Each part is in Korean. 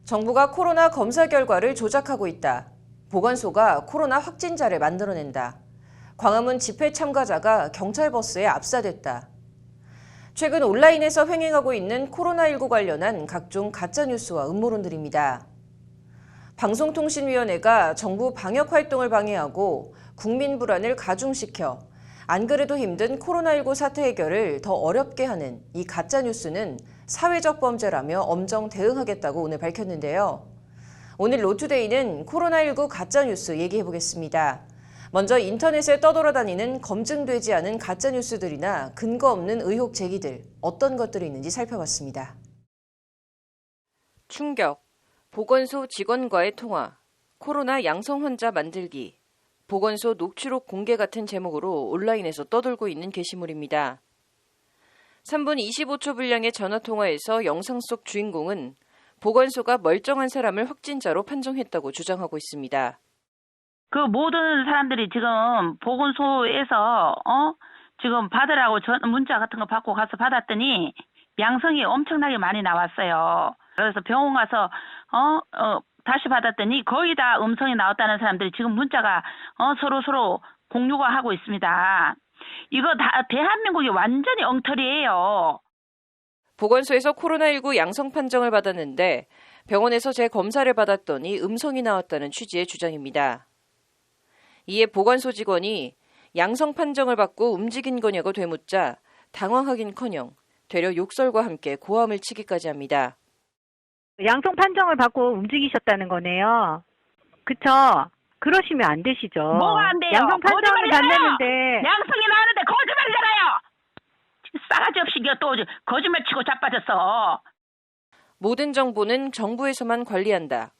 정부가 코로나 검사 결과를 조작하고 있다. 보건소가 코로나 확진자를 만들어낸다. 광화문 집회 참가자가 경찰 버스에 압사됐다. 최근 온라인에서 횡행하고 있는 코로나19 관련한 각종 가짜뉴스와 음모론들입니다. 방송통신위원회가 정부 방역 활동을 방해하고 국민 불안을 가중시켜 안 그래도 힘든 코로나19 사태 해결을 더 어렵게 하는 이 가짜뉴스는 사회적 범죄라며 엄정 대응하겠다고 오늘 밝혔는데요. 오늘 로투데이는 코로나19 가짜뉴스 얘기해보겠습니다. 먼저 인터넷에 떠돌아다니는 검증되지 않은 가짜뉴스들이나 근거 없는 의혹 제기들, 어떤 것들이 있는지 살펴봤습니다. 충격, 보건소 직원과의 통화, 코로나 양성 환자 만들기, 보건소 녹취록 공개 같은 제목으로 온라인에서 떠돌고 있는 게시물입니다. 3분 25초 분량의 전화통화에서 영상 속 주인공은 보건소가 멀쩡한 사람을 확진자로 판정했다고 주장하고 있습니다. 그 모든 사람들이 지금 보건소에서 지금 받으라고 문자 같은 거 받고 가서 받았더니 양성이 엄청나게 많이 나왔어요. 그래서 병원 가서 다시 받았더니 거의 다 음성이 나왔다는 사람들이 지금 문자가 서로 공유가 하고 있습니다. 이거 다 대한민국이 완전히 엉터리예요. 보건소에서 코로나19 양성 판정을 받았는데 병원에서 재검사를 받았더니 음성이 나왔다는 취지의 주장입니다. 이에 보건소 직원이 양성 판정을 받고 움직인 거냐고 되묻자 당황하긴커녕 되려 욕설과 함께 고함을 치기까지 합니다. 양성 판정을 받고 움직이셨다는 거네요. 그쵸? 그러시면 안 되시죠. 뭐가 안 돼요? 양성 판정을 받는데 양성이 나왔는데 거짓말이잖아요. 싸가지 없이 또 거짓말 치고 자빠졌어. 모든 정보는 정부에서만 관리한다.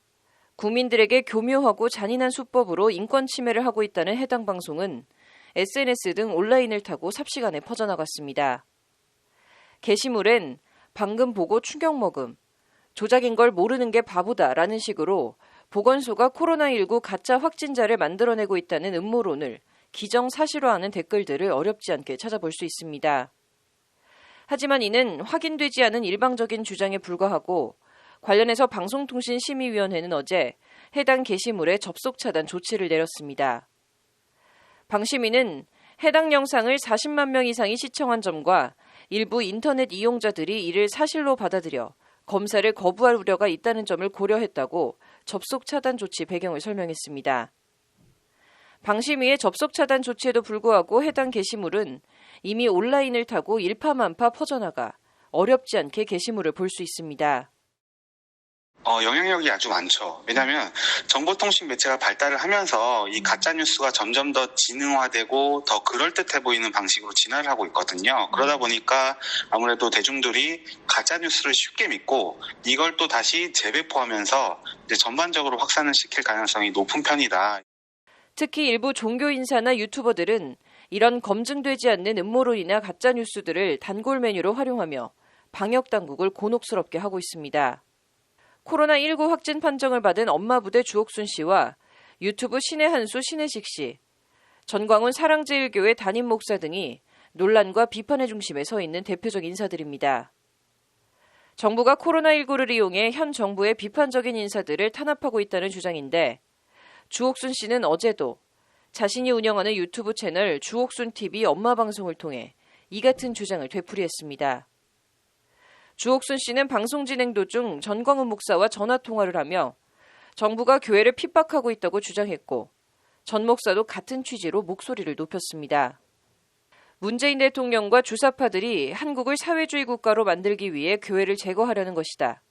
국민들에게 교묘하고 잔인한 수법으로 인권 침해를 하고 있다는 해당 방송은 SNS 등 온라인을 타고 삽시간에 퍼져나갔습니다. 게시물엔 방금 보고 충격 먹음, 조작인 걸 모르는 게 바보다라는 식으로 보건소가 코로나19 가짜 확진자를 만들어내고 있다는 음모론을 기정사실화하는 댓글들을 어렵지 않게 찾아볼 수 있습니다. 하지만 이는 확인되지 않은 일방적인 주장에 불과하고 관련해서 방송통신심의위원회는 어제 해당 게시물에 접속 차단 조치를 내렸습니다. 방심위는 해당 영상을 40만 명 이상이 시청한 점과 일부 인터넷 이용자들이 이를 사실로 받아들여 검사를 거부할 우려가 있다는 점을 고려했다고 접속 차단 조치 배경을 설명했습니다. 방심위의 접속 차단 조치에도 불구하고 해당 게시물은 이미 온라인을 타고 일파만파 퍼져나가 어렵지 않게 게시물을 볼 수 있습니다. 영향력이 아주 많죠. 왜냐하면 정보통신 매체가 발달을 하면서 이 가짜뉴스가 점점 더 지능화되고 더 그럴듯해 보이는 방식으로 진화를 하고 있거든요. 그러다 보니까 아무래도 대중들이 가짜뉴스를 쉽게 믿고 이걸 또 다시 재배포하면서 이제 전반적으로 확산을 시킬 가능성이 높은 편이다. 특히 일부 종교 인사나 유튜버들은 이런 검증되지 않는 음모론이나 가짜뉴스들을 단골 메뉴로 활용하며 방역당국을 곤혹스럽게 하고 있습니다. 코로나19 확진 판정을 받은 엄마부대 주옥순 씨와 유튜브 신의 한수 신혜식 씨, 전광훈 사랑제일교회 담임 목사 등이 논란과 비판의 중심에 서 있는 대표적 인사들입니다. 정부가 코로나19를 이용해 현 정부의 비판적인 인사들을 탄압하고 있다는 주장인데 주옥순 씨는 어제도 자신이 운영하는 유튜브 채널 주옥순TV 엄마 방송을 통해 이 같은 주장을 되풀이했습니다. 주옥순 씨는 방송 진행 도중 전광훈 목사와 전화통화를 하며 정부가 교회를 핍박하고 있다고 주장했고 전 목사도 같은 취지로 목소리를 높였습니다. 문재인 대통령과 주사파들이 한국을 사회주의 국가로 만들기 위해 교회를 제거하려는 것이다.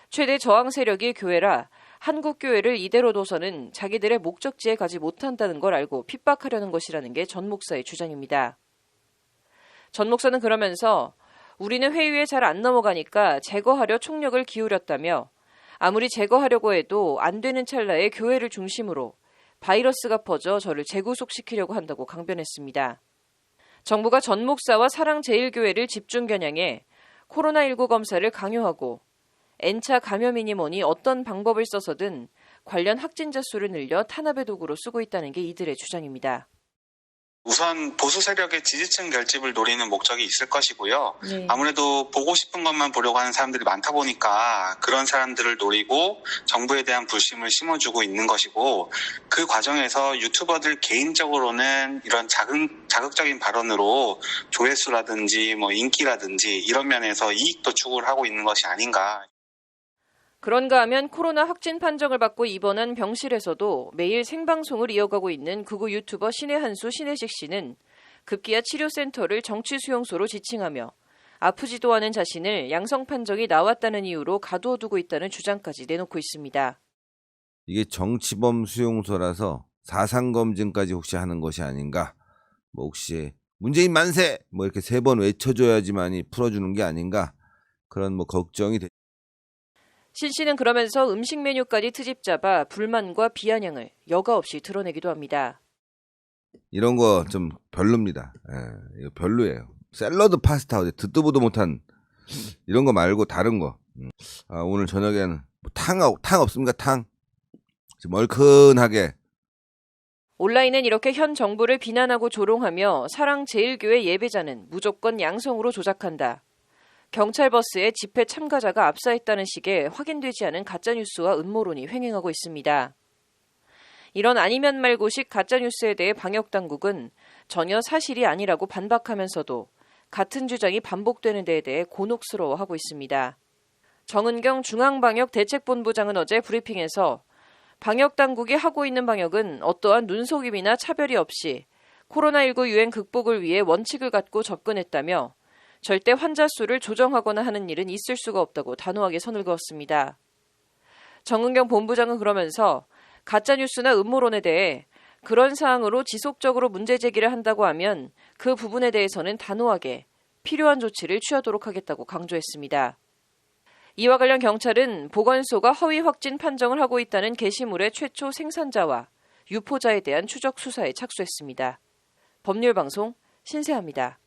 최대 저항 세력이 교회라 한국 교회를 이대로 둬서는 자기들의 목적지에 가지 못한다는 걸 알고 핍박하려는 것이라는 게 전 목사의 주장입니다. 전 목사는 그러면서 우리는 회유에 잘 안 넘어가니까 제거하려 총력을 기울였다며 아무리 제거하려고 해도 안 되는 찰나에 교회를 중심으로 바이러스가 퍼져 저를 재구속시키려고 한다고 강변했습니다. 정부가 전 목사와 사랑제일교회를 집중 겨냥해 코로나19 검사를 강요하고 N차 감염이니 뭐니 어떤 방법을 써서든 관련 확진자 수를 늘려 탄압의 도구로 쓰고 있다는 게 이들의 주장입니다. 우선 보수 세력의 지지층 결집을 노리는 목적이 있을 것이고요. 네. 아무래도 보고 싶은 것만 보려고 하는 사람들이 많다 보니까 그런 사람들을 노리고 정부에 대한 불신을 심어주고 있는 것이고, 그 과정에서 유튜버들 개인적으로는 이런 자극적인 발언으로 조회수라든지 뭐 인기라든지 이런 면에서 이익도 추구를 하고 있는 것이 아닌가. 그런가 하면 코로나 확진 판정을 받고 입원한 병실에서도 매일 생방송을 이어가고 있는 극우 유튜버 신의 한수 신혜식 씨는 급기야 치료센터를 정치 수용소로 지칭하며 아프지도 않은 자신을 양성 판정이 나왔다는 이유로 가두어두고 있다는 주장까지 내놓고 있습니다. 이게 정치범 수용소라서 사상검증까지 혹시 하는 것이 아닌가? 뭐 혹시 문재인 만세! 뭐 이렇게 3번 외쳐줘야지만이 풀어주는 게 아닌가? 그런 뭐 걱정이 됩니다. 신 씨는 그러면서 음식 메뉴까지 트집 잡아 불만과 비아냥을 여과 없이 드러내기도 합니다. 이런 거 좀 별로입니다. 예, 이거 별로예요. 샐러드 파스타 듣도 보도 못한 이런 거 말고 다른 거. 오늘 저녁에는 뭐 탕 없습니까? 탕 좀 얼큰하게. 온라인은 이렇게 현 정부를 비난하고 조롱하며 사랑제일교회 예배자는 무조건 양성으로 조작한다. 경찰 버스에 집회 참가자가 압사했다는 식의 확인되지 않은 가짜뉴스와 음모론이 횡행하고 있습니다. 이런 아니면 말고식 가짜뉴스에 대해 방역당국은 전혀 사실이 아니라고 반박하면서도 같은 주장이 반복되는 데에 대해 곤혹스러워하고 있습니다. 정은경 중앙방역대책본부장은 어제 브리핑에서 방역당국이 하고 있는 방역은 어떠한 눈속임이나 차별이 없이 코로나19 유행 극복을 위해 원칙을 갖고 접근했다며 절대 환자 수를 조정하거나 하는 일은 있을 수가 없다고 단호하게 선을 그었습니다. 정은경 본부장은 그러면서 가짜뉴스나 음모론에 대해 그런 사항으로 지속적으로 문제 제기를 한다고 하면 그 부분에 대해서는 단호하게 필요한 조치를 취하도록 하겠다고 강조했습니다. 이와 관련 경찰은 보건소가 허위 확진 판정을 하고 있다는 게시물의 최초 생산자와 유포자에 대한 추적 수사에 착수했습니다. 법률방송 신세아입니다.